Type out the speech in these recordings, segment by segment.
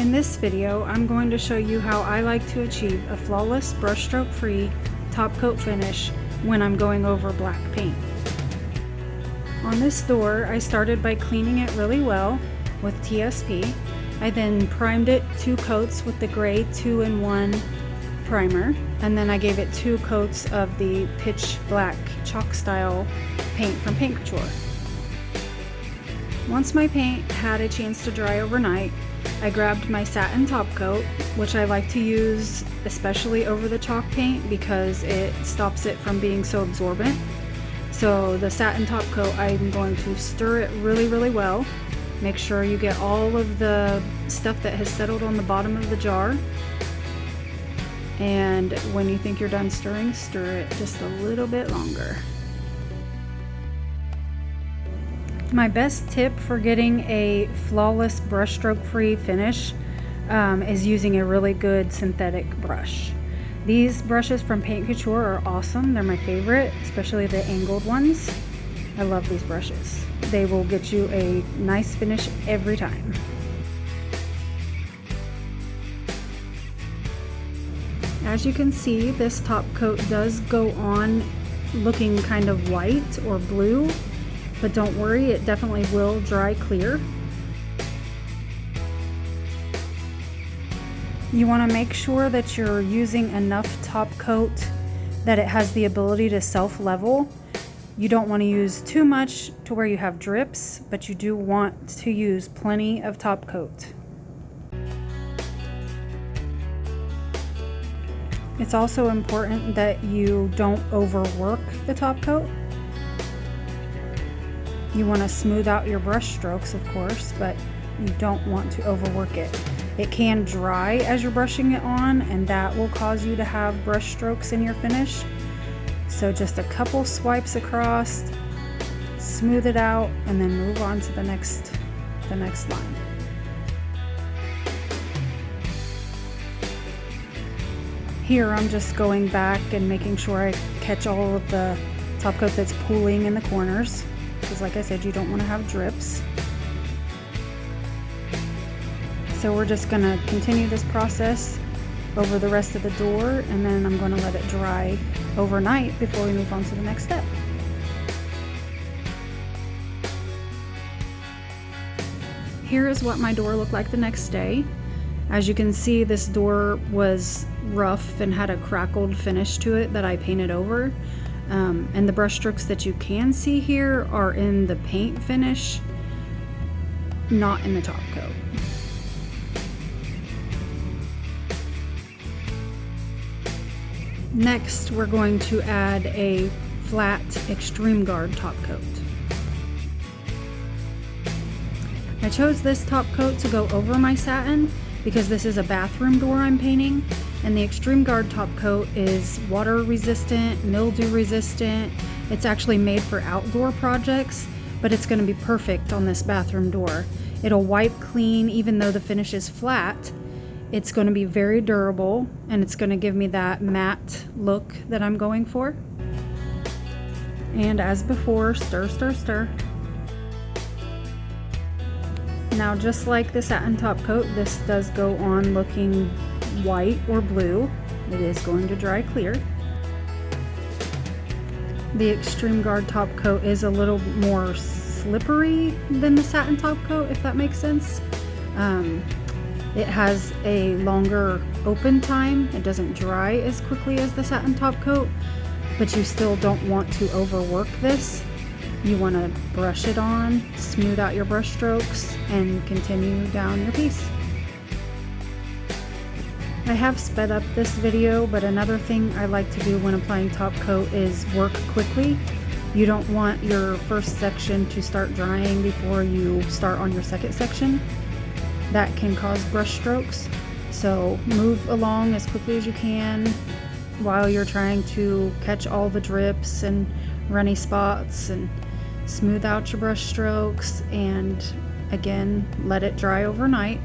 In this video, I'm going to show you how I like to achieve a flawless brushstroke free top coat finish when I'm going over black paint. On this door, I started by cleaning it really well with TSP. I then primed it 2 coats with the gray 2-in-1 primer, and then I gave it 2 coats of the pitch black chalk style paint from Couture. Once my paint had a chance to dry overnight, I grabbed my Satin Topcoat, which I like to use especially over the chalk paint because it stops it from being so absorbent. So the Satin Topcoat, I'm going to stir it really well. Make sure you get all of the stuff that has settled on the bottom of the jar. And when you think you're done stirring, stir it just a little bit longer. My best tip for getting a flawless brushstroke free finish is using a really good synthetic brush. These brushes from Couture are awesome. They're my favorite, especially the angled ones. I love these brushes. They will get you a nice finish every time. As you can see, this top coat does go on looking kind of white or blue, but don't worry, it definitely will dry clear. You want to make sure that you're using enough top coat that it has the ability to self-level. You don't want to use too much to where you have drips, but you do want to use plenty of top coat. It's also important that you don't overwork the top coat. You want to smooth out your brush strokes, of course, but you don't want to overwork it. It can dry as you're brushing it on, and that will cause you to have brush strokes in your finish. So just a couple swipes across, smooth it out, and then move on to the next line. Here I'm just going back and making sure I catch all of the top coat that's pooling in the corners, because like I said, you don't want to have drips. So we're just going to continue this process over the rest of the door, and then I'm going to let it dry overnight before we move on to the next step. Here is what my door looked like the next day. As you can see, this door was rough and had a crackled finish to it that I painted over. And the brush strokes that you can see here are in the paint finish, not in the top coat. Next, we're going to add a flat extreme guard top coat. I chose this top coat to go over my satin because this is a bathroom door I'm painting, and the extreme guard top coat is water resistant, mildew resistant. It's actually made for outdoor projects, but it's going to be perfect on this bathroom door. It'll wipe clean even though the finish is flat. It's going to be very durable, and it's going to give me that matte look that I'm going for. And as before, stir, stir, stir. Now, just like the satin top coat, this does go on looking white or blue. It is going to dry clear. The extreme guard top coat is a little more slippery than the satin top coat, if that makes sense. It has a longer open time. It doesn't dry as quickly as the satin top coat, but you still don't want to overwork this. You want to brush it on, smooth out your brush strokes, and continue down your piece. I have sped up this video, but another thing I like to do when applying top coat is work quickly. You don't want your first section to start drying before you start on your second section. That can cause brush strokes. So move along as quickly as you can while you're trying to catch all the drips and runny spots, and smooth out your brush strokes, and again, let it dry overnight.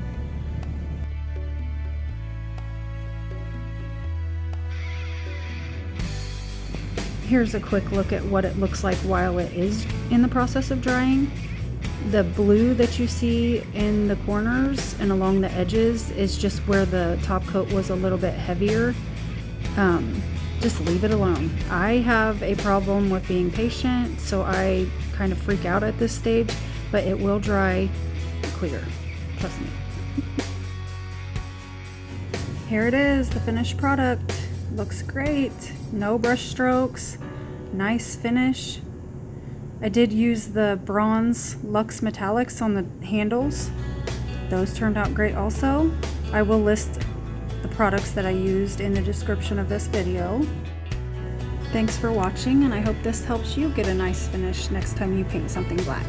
Here's a quick look at what it looks like while it is in the process of drying. The blue that you see in the corners and along the edges is just where the top coat was a little bit heavier. Just leave it alone. I have a problem with being patient, so I kind of freak out at this stage, but it will dry clear. Trust me. Here it is, the finished product. Looks great. No brush strokes. Nice finish. I did use the bronze Lux Metallics on the handles. Those turned out great also. I will list the products that I used in the description of this video. Thanks for watching, and I hope this helps you get a nice finish next time you paint something black.